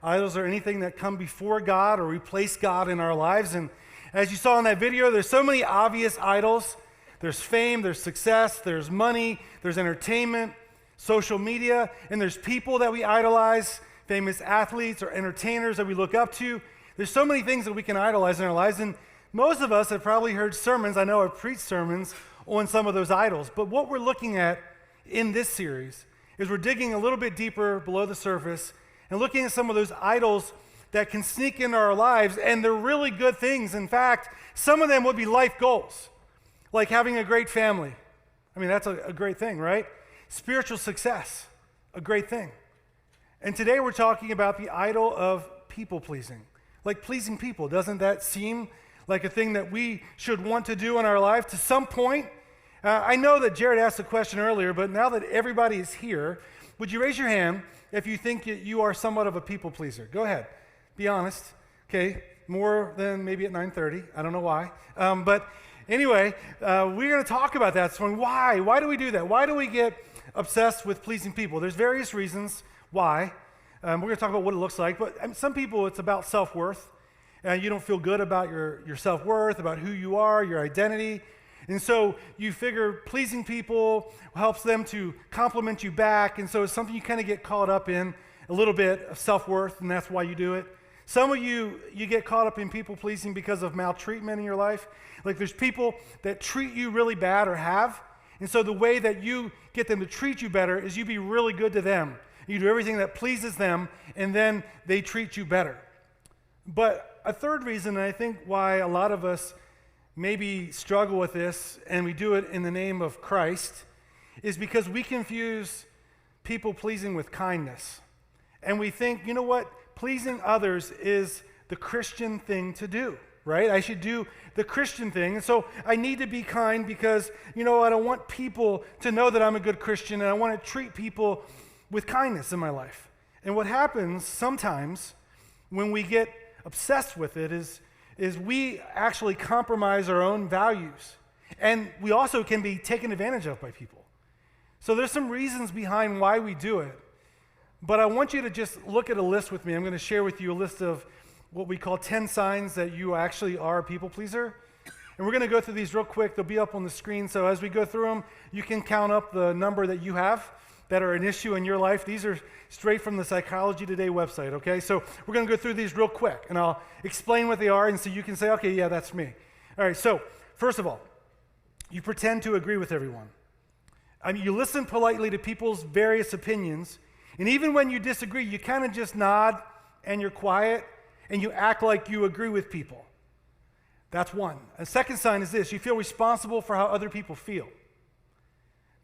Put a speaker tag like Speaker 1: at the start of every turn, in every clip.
Speaker 1: Idols are anything that come before God or replace God in our lives. And as you saw in that video, there's so many obvious idols. There's fame, there's success, there's money, there's entertainment, social media, and there's people that we idolize, famous athletes or entertainers that we look up to. There's so many things that we can idolize in our lives, and most of us have probably heard sermons, I know I've preached sermons on some of those idols, but what we're looking at in this series is we're digging a little bit deeper below the surface and looking at some of those idols that can sneak into our lives, and they're really good things. In fact, some of them would be life goals, like having a great family. I mean, that's a great thing, right? Spiritual success, a great thing. And today we're talking about the idol of people-pleasing, like pleasing people. Doesn't that seem like a thing that we should want to do in our life to some point? I know that Jared asked a question earlier, but now that everybody is here, would you raise your hand if you think that you are somewhat of a people-pleaser? Go ahead. Be honest. Okay, more than maybe at 9:30. I don't know why. But anyway, we're going to talk about that. So why? Why do we do that? Why do we get obsessed with pleasing people? There's various reasons why. We're going to talk about what it looks like. But some people, it's about self-worth. You don't feel good about your self-worth, about who you are, your identity. And so you figure pleasing people helps them to compliment you back. And so it's something you kind of get caught up in, a little bit of self-worth, and that's why you do it. Some of you get caught up in people-pleasing because of maltreatment in your life. Like there's people that treat you really bad or have, and so the way that you get them to treat you better is you be really good to them. You do everything that pleases them, and then they treat you better. But a third reason, and I think why a lot of us maybe struggle with this, and we do it in the name of Christ, is because we confuse people-pleasing with kindness. And we think, you know what? Pleasing others is the Christian thing to do, right? I should do the Christian thing. And so I need to be kind because, I don't want people to know that I'm a good Christian, and I want to treat people with kindness in my life. And what happens sometimes when we get obsessed with it is we actually compromise our own values. And we also can be taken advantage of by people. So there's some reasons behind why we do it. But I want you to just look at a list with me. I'm going to share with you a list of what we call 10 signs that you actually are a people pleaser. And we're going to go through these real quick. They'll be up on the screen. So as we go through them, you can count up the number that you have that are an issue in your life. These are straight from the Psychology Today website, okay? So we're going to go through these real quick, and I'll explain what they are, and so you can say, okay, yeah, that's me. All right, so first of all, you pretend to agree with everyone. I mean, you listen politely to people's various opinions, and even when you disagree, you kind of just nod, and you're quiet, and you act like you agree with people. That's one. A second sign is this: you feel responsible for how other people feel.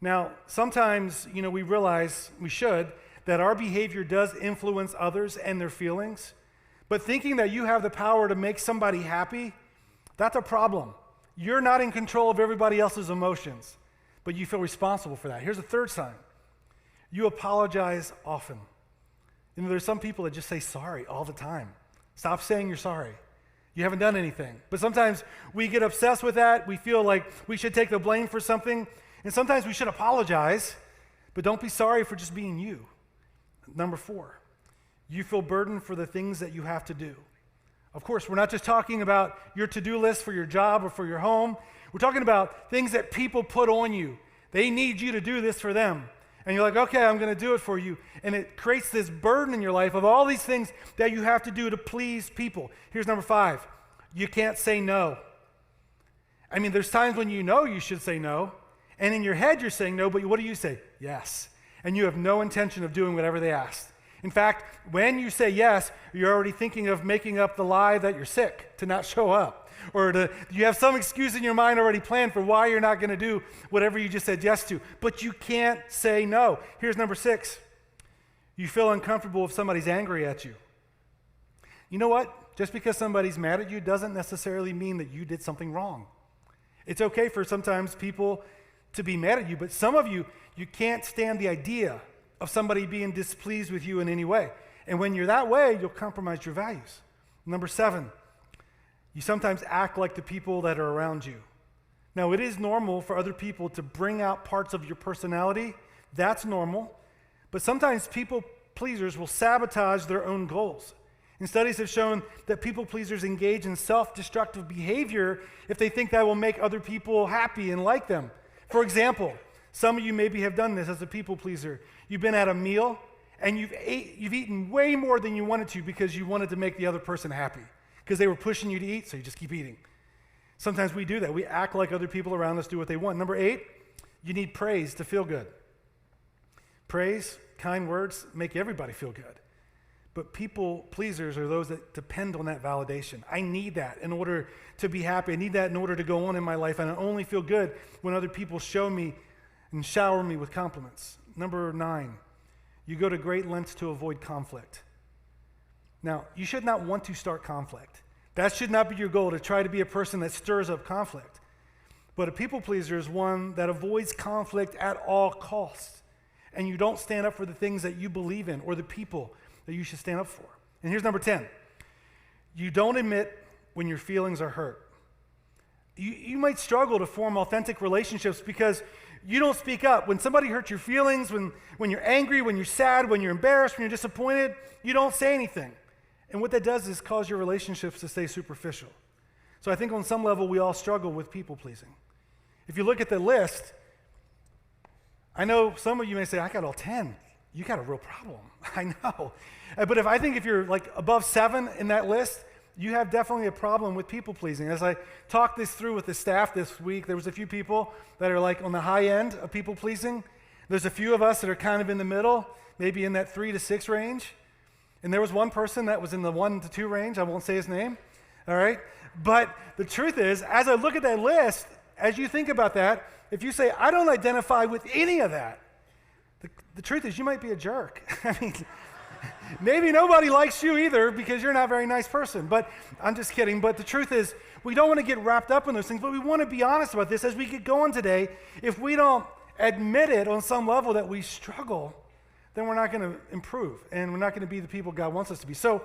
Speaker 1: Now, sometimes, we realize, we should, that our behavior does influence others and their feelings, but thinking that you have the power to make somebody happy, that's a problem. You're not in control of everybody else's emotions, but you feel responsible for that. Here's a third sign. You apologize often. There's some people that just say sorry all the time. Stop saying you're sorry. You haven't done anything. But sometimes we get obsessed with that. We feel like we should take the blame for something. And sometimes we should apologize, but don't be sorry for just being you. Number 4, you feel burdened for the things that you have to do. Of course, we're not just talking about your to-do list for your job or for your home. We're talking about things that people put on you. They need you to do this for them. And you're like, okay, I'm going to do it for you. And it creates this burden in your life of all these things that you have to do to please people. Here's number 5. You can't say no. I mean, there's times when you know you should say no. And in your head, you're saying no, but what do you say? Yes. And you have no intention of doing whatever they asked. In fact, when you say yes, you're already thinking of making up the lie that you're sick to not show up. Or you have some excuse in your mind already planned for why you're not going to do whatever you just said yes to. But you can't say no. Here's number 6. You feel uncomfortable if somebody's angry at you. You know what? Just because somebody's mad at you doesn't necessarily mean that you did something wrong. It's okay for sometimes people to be mad at you, but some of you can't stand the idea of somebody being displeased with you in any way. And when you're that way, you'll compromise your values. Number 7, you sometimes act like the people that are around you. Now, it is normal for other people to bring out parts of your personality. That's normal. But sometimes people pleasers will sabotage their own goals. And studies have shown that people pleasers engage in self-destructive behavior if they think that will make other people happy and like them. For example, some of you maybe have done this as a people pleaser. You've been at a meal and you've eaten way more than you wanted to because you wanted to make the other person happy because they were pushing you to eat, so you just keep eating. Sometimes we do that. We act like other people around us do what they want. Number 8, you need praise to feel good. Praise, kind words make everybody feel good. But people pleasers are those that depend on that validation. I need that in order to be happy. I need that in order to go on in my life. And I only feel good when other people show me and shower me with compliments. Number 9, you go to great lengths to avoid conflict. Now, you should not want to start conflict. That should not be your goal, to try to be a person that stirs up conflict. But a people pleaser is one that avoids conflict at all costs. And you don't stand up for the things that you believe in or the people that you should stand up for. And here's number 10. You don't admit when your feelings are hurt. You might struggle to form authentic relationships because you don't speak up. When somebody hurts your feelings, when you're angry, when you're sad, when you're embarrassed, when you're disappointed, you don't say anything. And what that does is cause your relationships to stay superficial. So I think on some level we all struggle with people pleasing. If you look at the list, I know some of you may say, I got all 10. You got a real problem. I know. But if you're like above 7 in that list, you have definitely a problem with people pleasing. As I talked this through with the staff this week, there was a few people that are like on the high end of people pleasing. There's a few of us that are kind of in the middle, maybe in that 3 to 6 range. And there was one person that was in the 1 to 2 range. I won't say his name. All right. But the truth is, as I look at that list, as you think about that, if you say, I don't identify with any of that, the truth is you might be a jerk. I mean, maybe nobody likes you either because you're not a very nice person. But I'm just kidding. But the truth is, we don't want to get wrapped up in those things, but we want to be honest about this as we get going today. If we don't admit it on some level that we struggle, then we're not going to improve, and we're not going to be the people God wants us to be. So,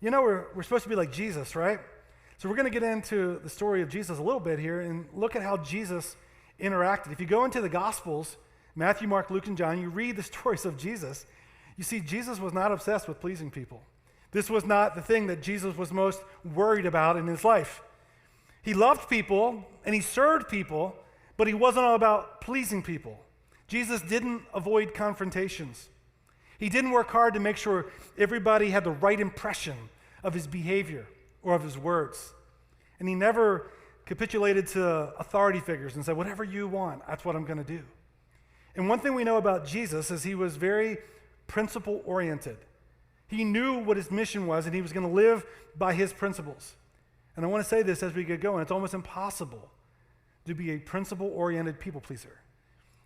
Speaker 1: we're supposed to be like Jesus, right? So we're going to get into the story of Jesus a little bit here and look at how Jesus interacted. If you go into the Gospels, Matthew, Mark, Luke, and John, you read the stories of Jesus, you see Jesus was not obsessed with pleasing people. This was not the thing that Jesus was most worried about in his life. He loved people and he served people, but he wasn't all about pleasing people. Jesus didn't avoid confrontations. He didn't work hard to make sure everybody had the right impression of his behavior or of his words. And he never capitulated to authority figures and said, whatever you want, that's what I'm going to do. And one thing we know about Jesus is he was very principle-oriented. He knew what his mission was, and he was going to live by his principles. And I want to say this as we get going. It's almost impossible to be a principle-oriented people pleaser.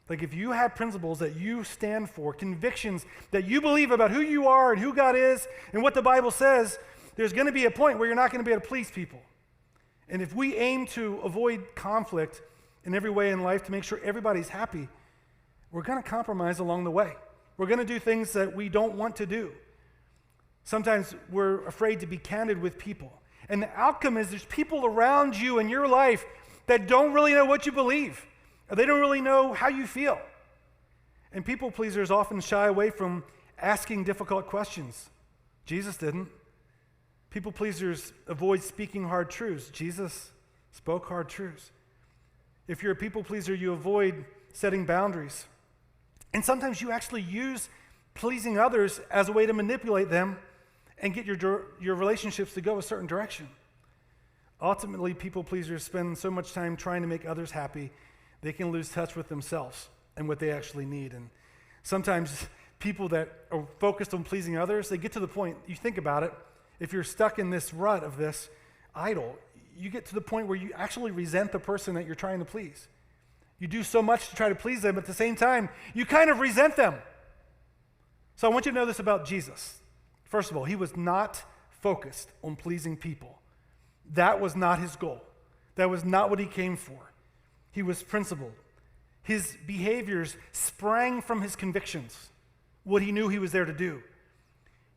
Speaker 1: Like if you have principles that you stand for, convictions that you believe about who you are and who God is and what the Bible says, there's going to be a point where you're not going to be able to please people. And if we aim to avoid conflict in every way in life to make sure everybody's happy, we're going to compromise along the way. We're going to do things that we don't want to do. Sometimes we're afraid to be candid with people. And the outcome is there's people around you in your life that don't really know what you believe. Or they don't really know how you feel. And people pleasers often shy away from asking difficult questions. Jesus didn't. People pleasers avoid speaking hard truths. Jesus spoke hard truths. If you're a people pleaser, you avoid setting boundaries. And sometimes you actually use pleasing others as a way to manipulate them and get your relationships to go a certain direction. Ultimately, people pleasers spend so much time trying to make others happy, they can lose touch with themselves and what they actually need. And sometimes people that are focused on pleasing others, they get to the point, you think about it, if you're stuck in this rut of this idol, you get to the point where you actually resent the person that you're trying to please. You do so much to try to please them, but at the same time, you kind of resent them. So I want you to know this about Jesus. First of all, he was not focused on pleasing people. That was not his goal. That was not what he came for. He was principled. His behaviors sprang from his convictions, what he knew he was there to do.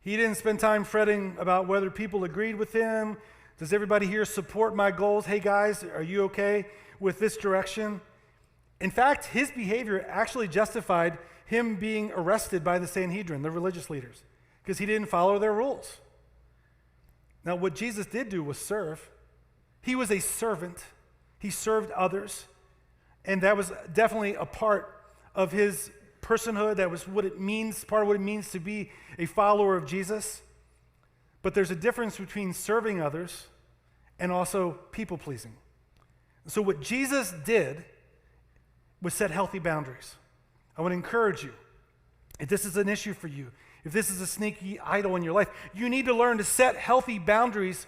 Speaker 1: He didn't spend time fretting about whether people agreed with him. Does everybody here support my goals? Hey guys, are you okay with this direction? In fact, his behavior actually justified him being arrested by the Sanhedrin, the religious leaders, because he didn't follow their rules. Now, what Jesus did do was serve. He was a servant. He served others, and that was definitely a part of his personhood. That was what it means, part of what it means to be a follower of Jesus. But there's a difference between serving others and also people-pleasing. So what Jesus did was set healthy boundaries. I want to encourage you, if this is an issue for you, if this is a sneaky idol in your life, you need to learn to set healthy boundaries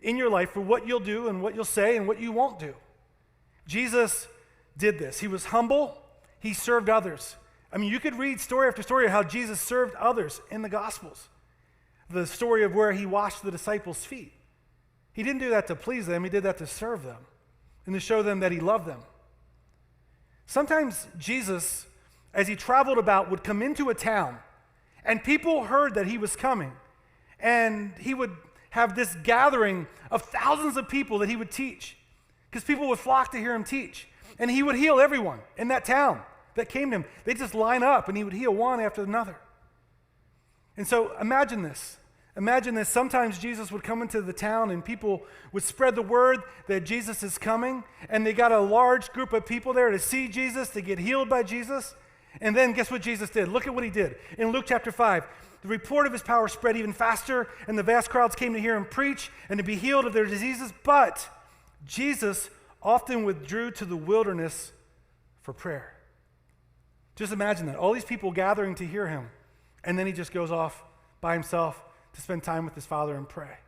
Speaker 1: in your life for what you'll do and what you'll say and what you won't do. Jesus did this. He was humble. He served others. I mean, you could read story after story of how Jesus served others in the Gospels. The story of where he washed the disciples' feet. He didn't do that to please them. He did that to serve them and to show them that he loved them. Sometimes Jesus, as he traveled about, would come into a town, and people heard that he was coming, and he would have this gathering of thousands of people that he would teach, because people would flock to hear him teach, and he would heal everyone in that town that came to him. They'd just line up, and he would heal one after another. And so imagine this. Imagine this. Sometimes Jesus would come into the town and people would spread the word that Jesus is coming, and they got a large group of people there to see Jesus, to get healed by Jesus. And then guess what Jesus did? Look at what he did. In Luke chapter 5, the report of his power spread even faster, and the vast crowds came to hear him preach and to be healed of their diseases. But Jesus often withdrew to the wilderness for prayer. Just imagine that. All these people gathering to hear him, and then he just goes off by himself to spend time with his Father and pray.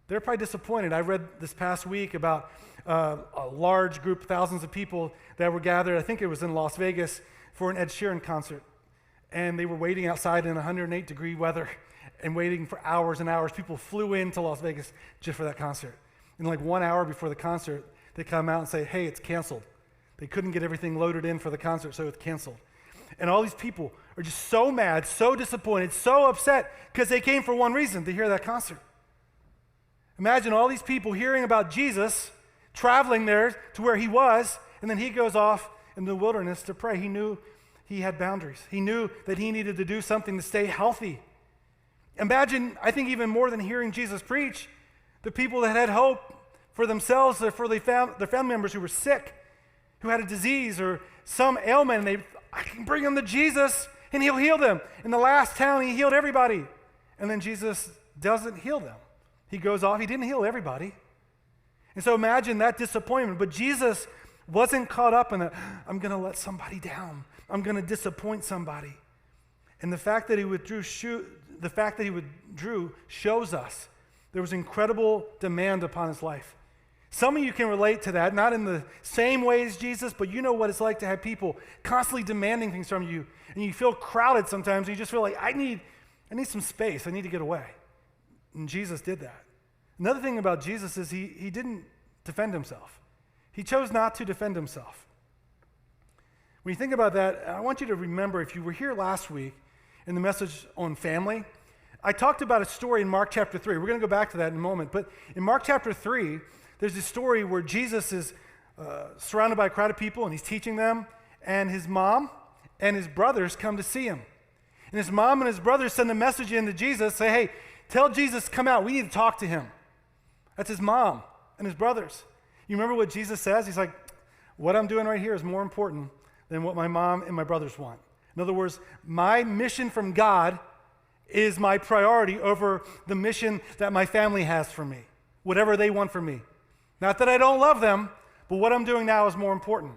Speaker 1: They're probably disappointed. I read this past week about a large group, thousands of people that were gathered, I think it was in Las Vegas, for an Ed Sheeran concert. And they were waiting outside in 108-degree weather and waiting for hours and hours. People flew into Las Vegas just for that concert. And like 1 hour before the concert, they come out and say, hey, it's canceled. They couldn't get everything loaded in for the concert, so it's canceled. And all these people are just so mad, so disappointed, so upset because they came for one reason, to hear that concert. Imagine all these people hearing about Jesus, traveling there to where he was, and then he goes off in the wilderness to pray. He knew he had boundaries. He knew that he needed to do something to stay healthy. Imagine, I think even more than hearing Jesus preach, the people that had hope for themselves or for their family members who were sick, who had a disease or some ailment, and I can bring them to Jesus and he'll heal them. In the last town, he healed everybody. And then Jesus doesn't heal them. He goes off. He didn't heal everybody. And so imagine that disappointment. But Jesus wasn't caught up in I'm going to let somebody down. I'm going to disappoint somebody. And the fact that he withdrew shows us there was incredible demand upon his life. Some of you can relate to that, not in the same way as Jesus, but you know what it's like to have people constantly demanding things from you, and you feel crowded sometimes. You just feel like, I need some space. I need to get away. And Jesus did that. Another thing about Jesus is he didn't defend himself. He chose not to defend himself. When you think about that, I want you to remember, if you were here last week in the message on family, I talked about a story in Mark chapter 3. We're going to go back to that in a moment. But in Mark chapter 3, there's this story where Jesus is surrounded by a crowd of people, and he's teaching them, and his mom and his brothers come to see him. And his mom and his brothers send a message in to Jesus, say, hey, tell Jesus, come out. We need to talk to him. That's his mom and his brothers. You remember what Jesus says? He's like, what I'm doing right here is more important than what my mom and my brothers want. In other words, my mission from God is my priority over the mission that my family has for me, whatever they want from me. Not that I don't love them, but what I'm doing now is more important.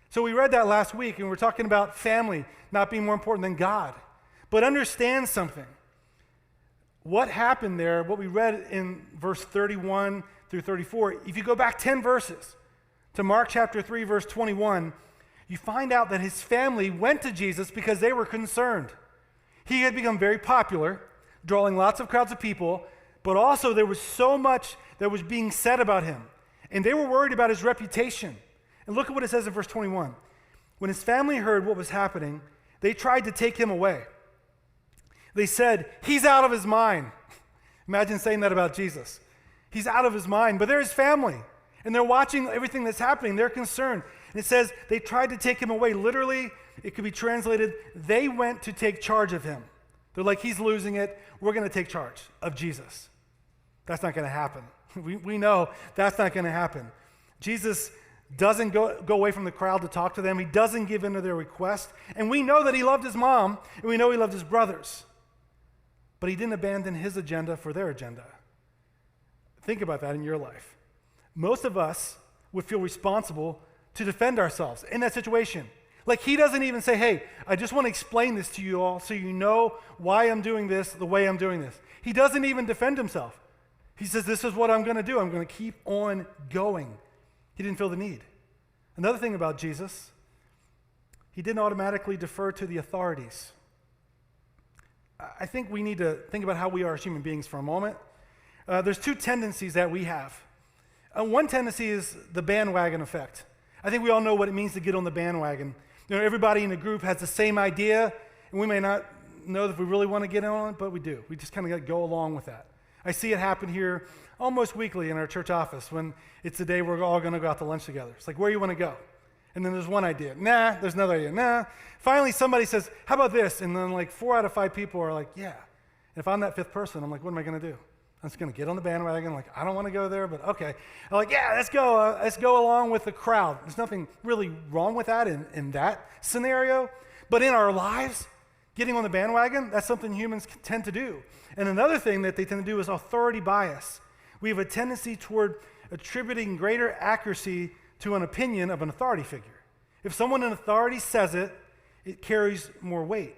Speaker 1: So we read that last week, and we're talking about family not being more important than God. But understand something. What happened there, what we read in verse 31 through 34, if you go back 10 verses to Mark chapter 3, verse 21, you find out that his family went to Jesus because they were concerned. He had become very popular, drawing lots of crowds of people, but also there was so much that was being said about him. And they were worried about his reputation. And look at what it says in verse 21. When his family heard what was happening, they tried to take him away. They said, he's out of his mind. Imagine saying that about Jesus. He's out of his mind. But they're his family. And they're watching everything that's happening. They're concerned. And it says they tried to take him away. Literally, it could be translated, they went to take charge of him. They're like, he's losing it. We're going to take charge of Jesus. That's not going to happen. We know that's not going to happen. Jesus doesn't go away from the crowd to talk to them. He doesn't give in to their request. And we know that he loved his mom, and we know he loved his brothers. But he didn't abandon his agenda for their agenda. Think about that in your life. Most of us would feel responsible to defend ourselves in that situation. Like, he doesn't even say, hey, I just want to explain this to you all so you know why I'm doing this the way I'm doing this. He doesn't even defend himself. He says, this is what I'm going to do. I'm going to keep on going. He didn't feel the need. Another thing about Jesus, he didn't automatically defer to the authorities. I think we need to think about how we are as human beings for a moment. There's two tendencies that we have. One tendency is the bandwagon effect. I think we all know what it means to get on the bandwagon. You know, everybody in the group has the same idea, and we may not know if we really want to get on it, but we do. We just kind of go along with that. I see it happen here almost weekly in our church office when it's the day we're all going to go out to lunch together. It's like, where do you want to go? And then there's one idea. Nah, there's another idea. Nah. Finally, somebody says, how about this? And then like 4 out of 5 people are like, yeah. And if I'm that 5th person, I'm like, what am I going to do? I'm just going to get on the bandwagon. I'm like, I don't want to go there, but okay. I'm like, yeah, let's go. Let's go along with the crowd. There's nothing really wrong with that in that scenario. But in our lives, getting on the bandwagon, that's something humans tend to do. And another thing that they tend to do is authority bias. We have a tendency toward attributing greater accuracy to an opinion of an authority figure. If someone in authority says it, it carries more weight.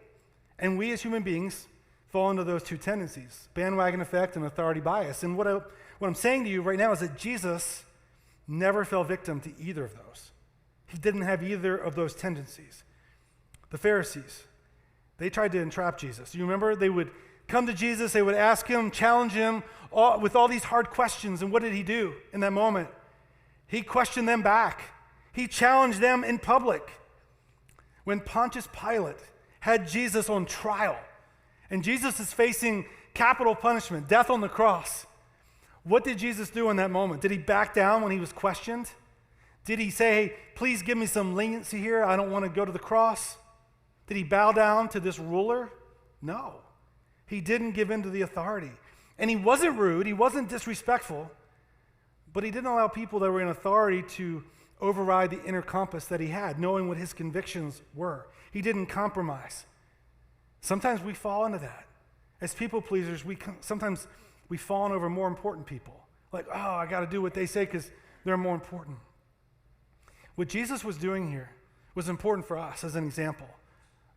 Speaker 1: And we as human beings fall into those two tendencies, bandwagon effect and authority bias. And what I'm saying to you right now is that Jesus never fell victim to either of those. He didn't have either of those tendencies. The Pharisees, they tried to entrap Jesus. You remember? They would come to Jesus, they would ask him, challenge him with all these hard questions. And what did he do in that moment? He questioned them back. He challenged them in public. When Pontius Pilate had Jesus on trial, and Jesus is facing capital punishment, death on the cross, what did Jesus do in that moment? Did he back down when he was questioned? Did he say, hey, please give me some leniency here, I don't want to go to the cross? Did he bow down to this ruler? No. He didn't give in to the authority. And he wasn't rude, he wasn't disrespectful, but he didn't allow people that were in authority to override the inner compass that he had, knowing what his convictions were. He didn't compromise. Sometimes we fall into that. As people pleasers, sometimes we fall over more important people. Like, oh, I got to do what they say because they're more important. What Jesus was doing here was important for us as an example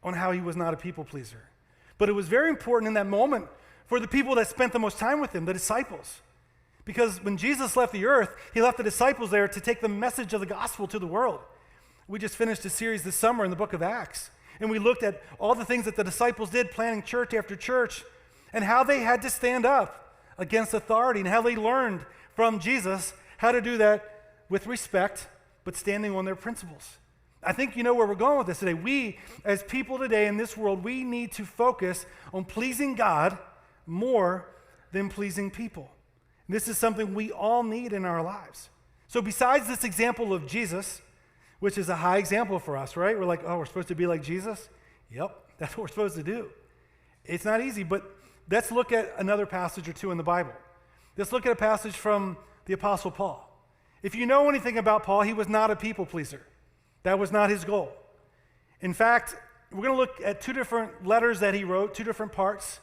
Speaker 1: on how he was not a people pleaser. But it was very important in that moment for the people that spent the most time with him, the disciples. Because when Jesus left the earth, he left the disciples there to take the message of the gospel to the world. We just finished a series this summer in the book of Acts. And we looked at all the things that the disciples did, planting church after church, and how they had to stand up against authority, and how they learned from Jesus how to do that with respect, but standing on their principles. I think you know where we're going with this today. We, as people today in this world, we need to focus on pleasing God more than pleasing people. This is something we all need in our lives. So besides this example of Jesus, which is a high example for us, right? We're like, oh, we're supposed to be like Jesus? Yep, that's what we're supposed to do. It's not easy, but let's look at another passage or two in the Bible. Let's look at a passage from the Apostle Paul. If you know anything about Paul, he was not a people pleaser. That was not his goal. In fact, we're going to look at 2 different letters that he wrote, 2 different parts,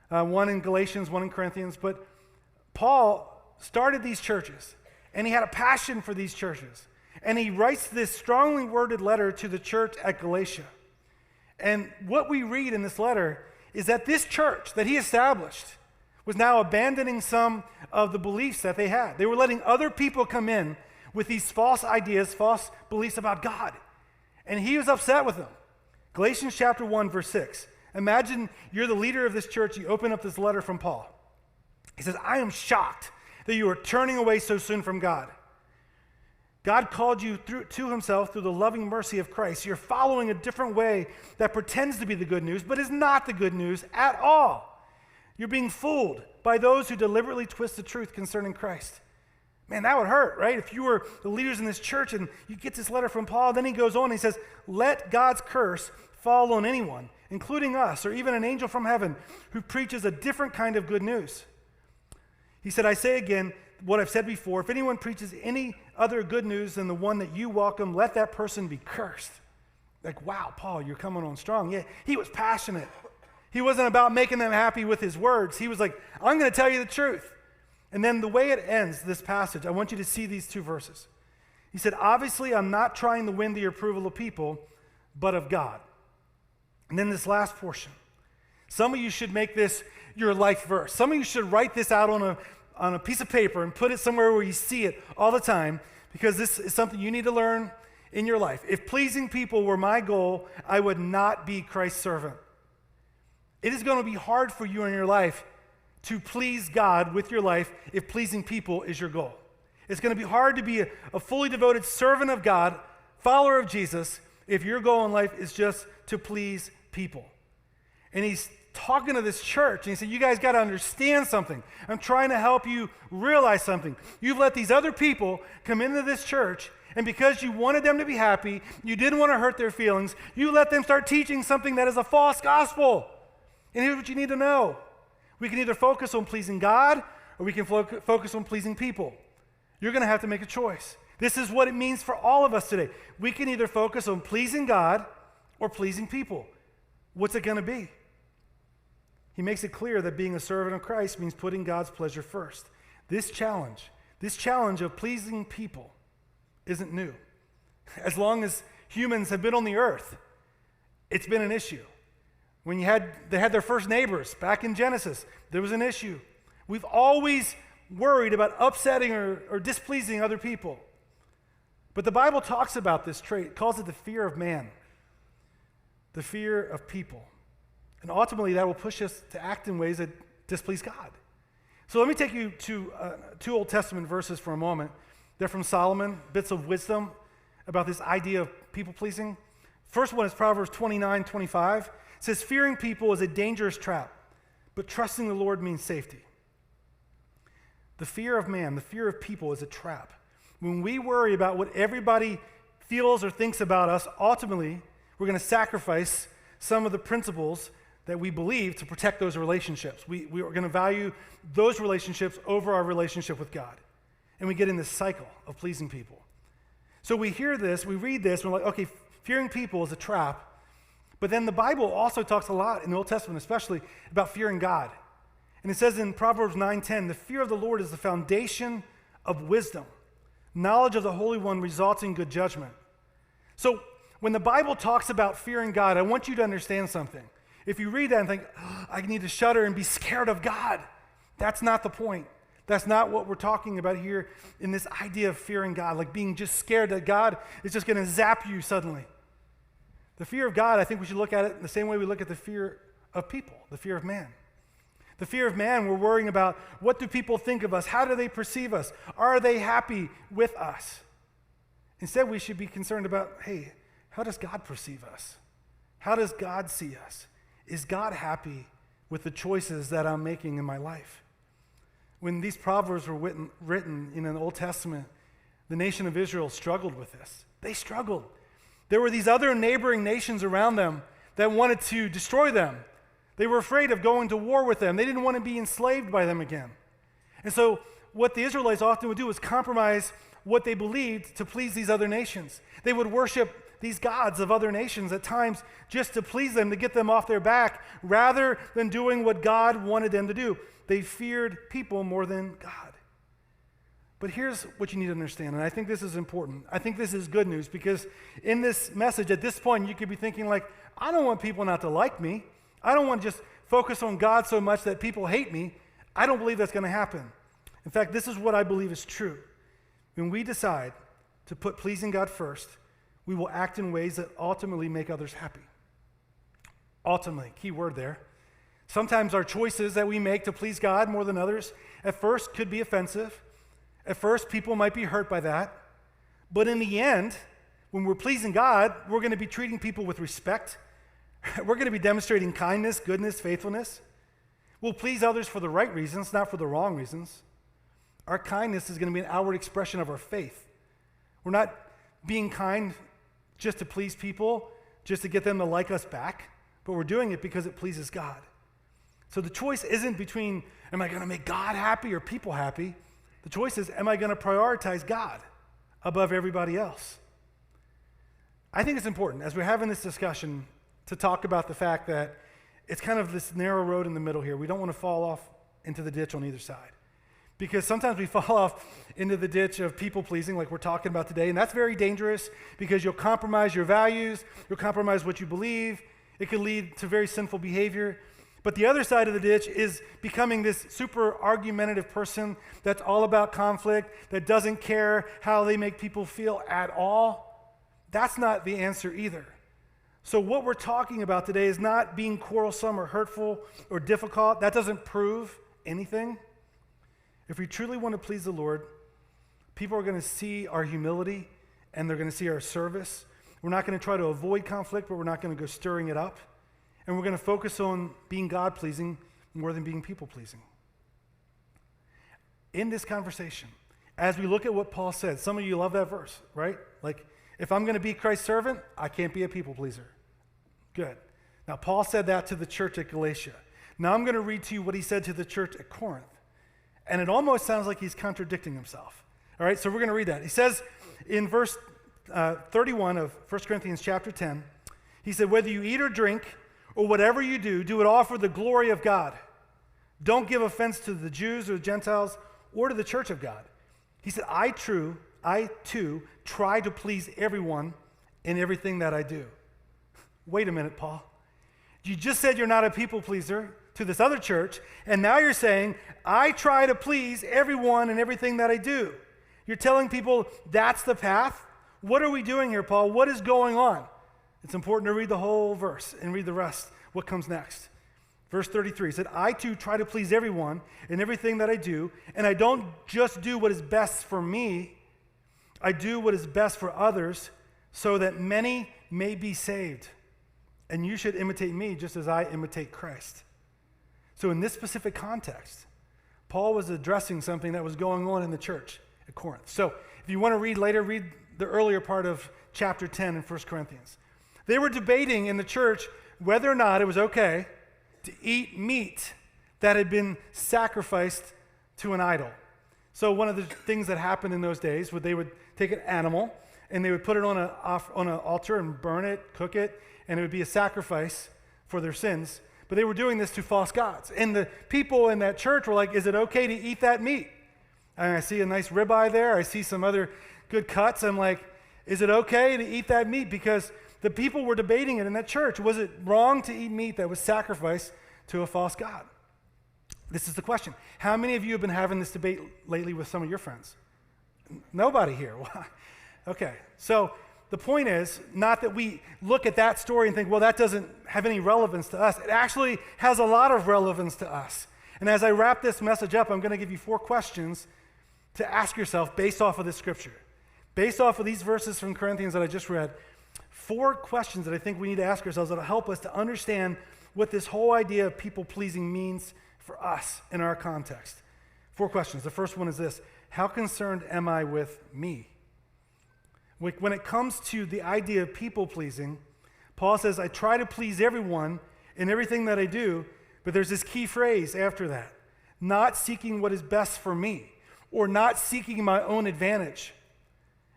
Speaker 1: one in Galatians, one in Corinthians, but Paul started these churches, and he had a passion for these churches. And he writes this strongly worded letter to the church at Galatia. And what we read in this letter is that this church that he established was now abandoning some of the beliefs that they had. They were letting other people come in with these false ideas, false beliefs about God. And he was upset with them. Galatians chapter 1, verse 6. Imagine you're the leader of this church. You open up this letter from Paul. He says, I am shocked that you are turning away so soon from God. God called you to himself through the loving mercy of Christ. You're following a different way that pretends to be the good news, but is not the good news at all. You're being fooled by those who deliberately twist the truth concerning Christ. Man, that would hurt, right? If you were the leaders in this church and you get this letter from Paul, then he goes on and he says, let God's curse fall on anyone, including us, or even an angel from heaven who preaches a different kind of good news. He said, I say again what I've said before, if anyone preaches any other good news than the one that you welcome, let that person be cursed. Like, wow, Paul, you're coming on strong. Yeah, he was passionate. He wasn't about making them happy with his words. He was like, I'm going to tell you the truth. And then the way it ends, this passage, I want you to see these two verses. He said, obviously, I'm not trying to win the approval of people, but of God. And then this last portion. Some of you should make this your life verse. Some of you should write this out on a piece of paper and put it somewhere where you see it all the time, because this is something you need to learn in your life. If pleasing people were my goal, I would not be Christ's servant. It is going to be hard for you in your life to please God with your life if pleasing people is your goal. It's going to be hard to be a fully devoted servant of God, follower of Jesus, if your goal in life is just to please people. And he's talking to this church, and he said, you guys got to understand something. I'm trying to help you realize something. You've let these other people come into this church, and because you wanted them to be happy, you didn't want to hurt their feelings, you let them start teaching something that is a false gospel. And here's what you need to know. We can either focus on pleasing God, or we can focus on pleasing people. You're going to have to make a choice. This is what it means for all of us today. We can either focus on pleasing God or pleasing people. What's it going to be? He makes it clear that being a servant of Christ means putting God's pleasure first. This challenge of pleasing people isn't new. As long as humans have been on the earth, it's been an issue. When they had their first neighbors back in Genesis, there was an issue. We've always worried about upsetting or displeasing other people. But the Bible talks about this trait, calls it the fear of man, the fear of people. And ultimately, that will push us to act in ways that displease God. So let me take you to 2 Old Testament verses for a moment. They're from Solomon, bits of wisdom about this idea of people-pleasing. First one is Proverbs 29:25. It says, fearing people is a dangerous trap, but trusting the Lord means safety. The fear of man, the fear of people is a trap. When we worry about what everybody feels or thinks about us, ultimately, we're going to sacrifice some of the principles that we believe to protect those relationships. We are going to value those relationships over our relationship with God. And we get in this cycle of pleasing people. So we hear this, we read this, and we're like, okay, fearing people is a trap. But then the Bible also talks a lot, in the Old Testament especially, about fearing God. And it says in Proverbs 9:10, the fear of the Lord is the foundation of wisdom. Knowledge of the Holy One results in good judgment. So when the Bible talks about fearing God, I want you to understand something. If you read that and think, I need to shudder and be scared of God, that's not the point. That's not what we're talking about here in this idea of fearing God, like being just scared that God is just going to zap you suddenly. The fear of God, I think we should look at it in the same way we look at the fear of people, the fear of man. The fear of man, we're worrying about what do people think of us? How do they perceive us? Are they happy with us? Instead, we should be concerned about, hey, how does God perceive us? How does God see us? Is God happy with the choices that I'm making in my life? When these proverbs were written in the Old Testament, the nation of Israel struggled with this. They struggled. There were these other neighboring nations around them that wanted to destroy them. They were afraid of going to war with them. They didn't want to be enslaved by them again. And so what the Israelites often would do is compromise what they believed to please these other nations. They would worship these gods of other nations at times just to please them, to get them off their back, rather than doing what God wanted them to do. They feared people more than God. But here's what you need to understand, and I think this is important. I think this is good news, because in this message, at this point, you could be thinking like, I don't want people not to like me. I don't want to just focus on God so much that people hate me. I don't believe that's going to happen. In fact, this is what I believe is true. When we decide to put pleasing God first, we will act in ways that ultimately make others happy. Ultimately, key word there. Sometimes our choices that we make to please God more than others at first could be offensive. At first, people might be hurt by that. But in the end, when we're pleasing God, we're going to be treating people with respect. We're going to be demonstrating kindness, goodness, faithfulness. We'll please others for the right reasons, not for the wrong reasons. Our kindness is going to be an outward expression of our faith. We're not being kind just to please people, just to get them to like us back, but we're doing it because it pleases God. So the choice isn't between, am I going to make God happy or people happy? The choice is, am I going to prioritize God above everybody else? I think it's important, as we're having this discussion, to talk about the fact that it's kind of this narrow road in the middle here. We don't want to fall off into the ditch on either side. Because sometimes we fall off into the ditch of people-pleasing like we're talking about today, and that's very dangerous because you'll compromise your values, you'll compromise what you believe, it can lead to very sinful behavior. But the other side of the ditch is becoming this super argumentative person that's all about conflict, that doesn't care how they make people feel at all. That's not the answer either. So what we're talking about today is not being quarrelsome or hurtful or difficult. That doesn't prove anything. If we truly want to please the Lord, people are going to see our humility and they're going to see our service. We're not going to try to avoid conflict, but we're not going to go stirring it up. And we're going to focus on being God-pleasing more than being people-pleasing. In this conversation, as we look at what Paul said, some of you love that verse, right? Like, if I'm going to be Christ's servant, I can't be a people-pleaser. Good. Now, Paul said that to the church at Galatia. Now I'm going to read to you what he said to the church at Corinth. And it almost sounds like he's contradicting himself. All right, so we're going to read that. He says in verse 31 of 1 Corinthians chapter 10, he said, whether you eat or drink or whatever you do, do it all for the glory of God. Don't give offense to the Jews or the Gentiles or to the church of God. He said, I too try to please everyone in everything that I do. Wait a minute, Paul. You just said you're not a people pleaser to this other church, and now you're saying, I try to please everyone in everything that I do. You're telling people that's the path? What are we doing here, Paul? What is going on? It's important to read the whole verse and read the rest, what comes next. Verse 33 said, I too try to please everyone in everything that I do, and I don't just do what is best for me, I do what is best for others, so that many may be saved. And you should imitate me just as I imitate Christ. So in this specific context, Paul was addressing something that was going on in the church at Corinth. So if you want to read later, read the earlier part of chapter 10 in 1 Corinthians. They were debating in the church whether or not it was okay to eat meat that had been sacrificed to an idol. So one of the things that happened in those days was they would take an animal and they would put it on an altar and burn it, cook it, and it would be a sacrifice for their sins. But they were doing this to false gods. And the people in that church were like, is it okay to eat that meat? And I see a nice ribeye there. I see some other good cuts. I'm like, is it okay to eat that meat? Because the people were debating it in that church. Was it wrong to eat meat that was sacrificed to a false god? This is the question. How many of you have been having this debate lately with some of your friends? Nobody here. Okay, so the point is not that we look at that story and think, well, that doesn't have any relevance to us. It actually has a lot of relevance to us. And as I wrap this message up, I'm going to give you 4 questions to ask yourself based off of this scripture. Based off of these verses from Corinthians that I just read, 4 questions that I think we need to ask ourselves that will help us to understand what this whole idea of people-pleasing means for us in our context. 4 questions. The first one is this: how concerned am I with me? When it comes to the idea of people-pleasing, Paul says, I try to please everyone in everything that I do, but there's this key phrase after that: not seeking what is best for me, or not seeking my own advantage.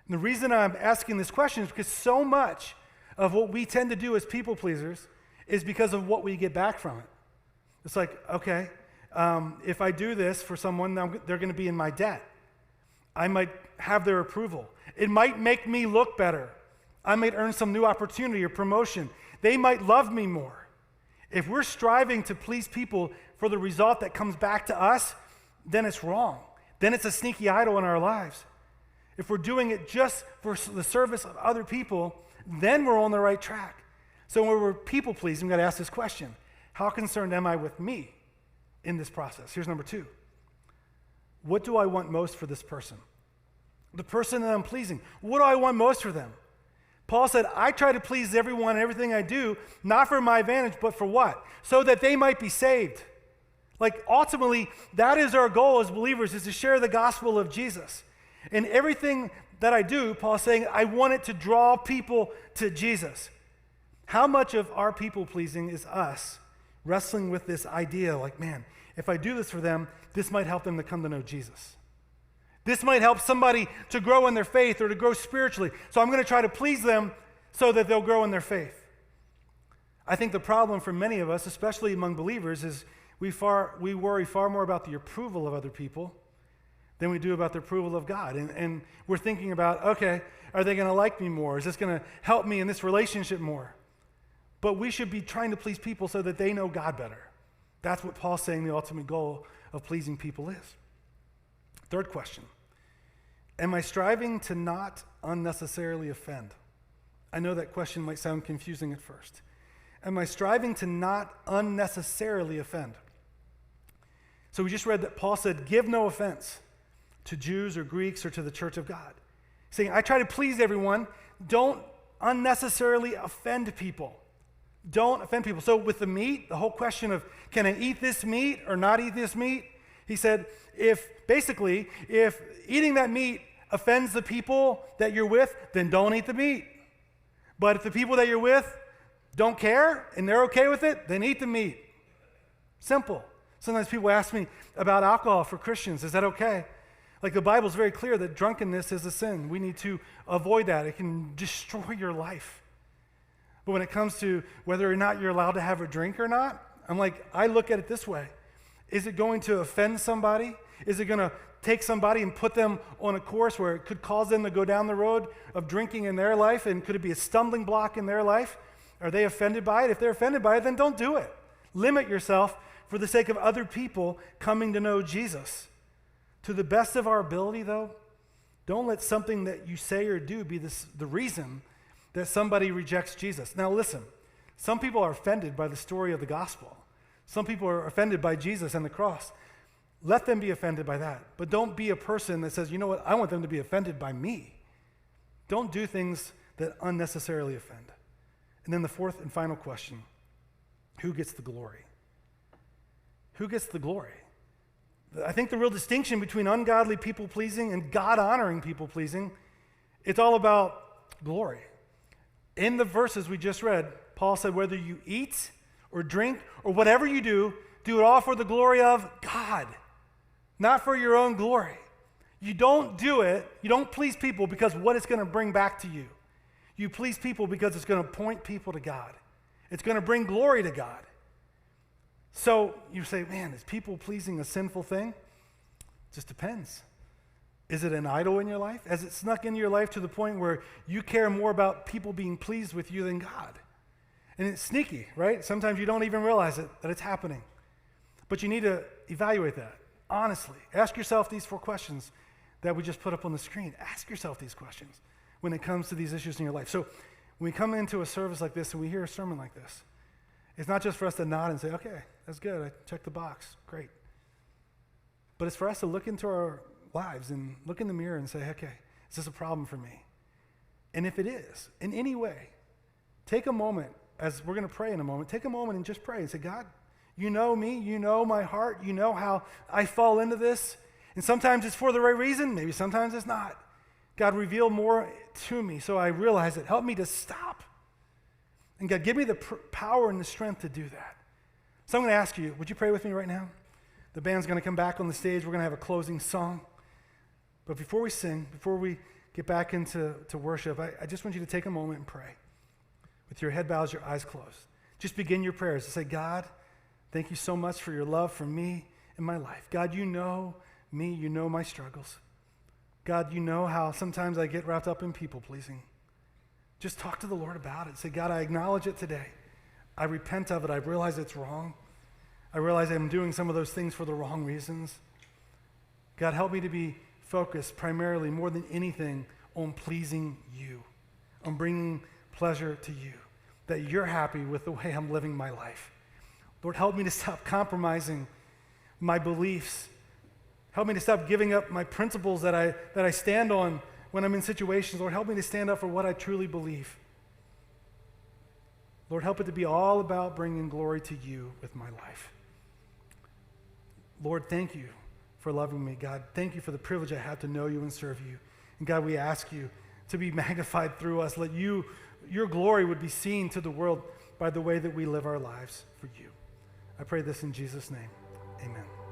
Speaker 1: And the reason I'm asking this question is because so much of what we tend to do as people pleasers is because of what we get back from it. It's like, okay, if I do this for someone, they're going to be in my debt. I might have their approval. It might make me look better. I might earn some new opportunity or promotion. They might love me more. If we're striving to please people for the result that comes back to us, then it's wrong. Then it's a sneaky idol in our lives. If we're doing it just for the service of other people, then we're on the right track. So when we're people pleasing, we've got to ask this question: how concerned am I with me in this process? Here's number 2. What do I want most for this person? The person that I'm pleasing. What do I want most for them? Paul said, I try to please everyone and everything I do, not for my advantage, but for what? So that they might be saved. Like ultimately, that is our goal as believers, is to share the gospel of Jesus. And everything that I do, Paul's saying, I want it to draw people to Jesus. How much of our people pleasing is us wrestling with this idea like, man, if I do this for them, this might help them to come to know Jesus. This might help somebody to grow in their faith or to grow spiritually. So I'm going to try to please them so that they'll grow in their faith. I think the problem for many of us, especially among believers, is we worry far more about the approval of other people than we do about the approval of God. And we're thinking about, okay, are they going to like me more? Is this going to help me in this relationship more? But we should be trying to please people so that they know God better. That's what Paul's saying the ultimate goal of pleasing people is. Third question, am I striving to not unnecessarily offend? I know that question might sound confusing at first. Am I striving to not unnecessarily offend? So we just read that Paul said, give no offense to Jews or Greeks or to the church of God. Saying, I try to please everyone. Don't unnecessarily offend people. Don't offend people. So with the meat, the whole question of, can I eat this meat or not eat this meat? He said, if eating that meat offends the people that you're with, then don't eat the meat. But if the people that you're with don't care and they're okay with it, then eat the meat. Simple. Sometimes people ask me about alcohol for Christians. Is that okay? Like the Bible's very clear that drunkenness is a sin. We need to avoid that. It can destroy your life. But when it comes to whether or not you're allowed to have a drink or not, I look at it this way. Is it going to offend somebody? Is it going to take somebody and put them on a course where it could cause them to go down the road of drinking in their life? And could it be a stumbling block in their life? Are they offended by it? If they're offended by it, then don't do it. Limit yourself for the sake of other people coming to know Jesus. To the best of our ability, though, don't let something that you say or do be the reason that somebody rejects Jesus. Now listen, some people are offended by the story of the gospel. Some people are offended by Jesus and the cross. Let them be offended by that. But don't be a person that says, you know what, I want them to be offended by me. Don't do things that unnecessarily offend. And then the fourth and final question, who gets the glory? Who gets the glory? I think the real distinction between ungodly people-pleasing and God-honoring people-pleasing, it's all about glory. In the verses we just read, Paul said, whether you eat or drink or whatever you do it all for the glory of God, not for your own glory. You don't do it, you don't please people because what it's going to bring back to you. You please people because it's going to point people to God. It's going to bring glory to God. So you say, man, is people pleasing a sinful thing? It just depends. Is it an idol in your life? Has it snuck into your life to the point where you care more about people being pleased with you than God? And it's sneaky, right? Sometimes you don't even realize it, that it's happening. But you need to evaluate that, honestly. Ask yourself these 4 questions that we just put up on the screen. Ask yourself these questions when it comes to these issues in your life. So when we come into a service like this and we hear a sermon like this, it's not just for us to nod and say, okay, that's good, I checked the box, great. But it's for us to look into our lives and look in the mirror and say, okay, is this a problem for me? And if it is, in any way, take a moment, as we're going to pray in a moment, take a moment and just pray and say, God, you know me, you know my heart, you know how I fall into this. And sometimes it's for the right reason, maybe sometimes it's not. God, reveal more to me so I realize it. Help me to stop. And God, give me the power and the strength to do that. So I'm going to ask you, would you pray with me right now? The band's going to come back on the stage. We're going to have a closing song. But before we sing, before we get back into worship, I just want you to take a moment and pray. With your head bowed, your eyes closed. Just begin your prayers to say, God, thank you so much for your love for me and my life. God, you know me, you know my struggles. God, you know how sometimes I get wrapped up in people-pleasing. Just talk to the Lord about it. Say, God, I acknowledge it today. I repent of it. I realize it's wrong. I realize I'm doing some of those things for the wrong reasons. God, help me to be focused primarily, more than anything, on pleasing you, on bringing pleasure to you, that you're happy with the way I'm living my life. Lord, help me to stop compromising my beliefs. Help me to stop giving up my principles that I stand on when I'm in situations. Lord, help me to stand up for what I truly believe. Lord, help it to be all about bringing glory to you with my life. Lord, thank you for loving me. God, thank you for the privilege I have to know you and serve you. And God, we ask you to be magnified through us. Let your glory would be seen to the world by the way that we live our lives for you. I pray this in Jesus' name. Amen.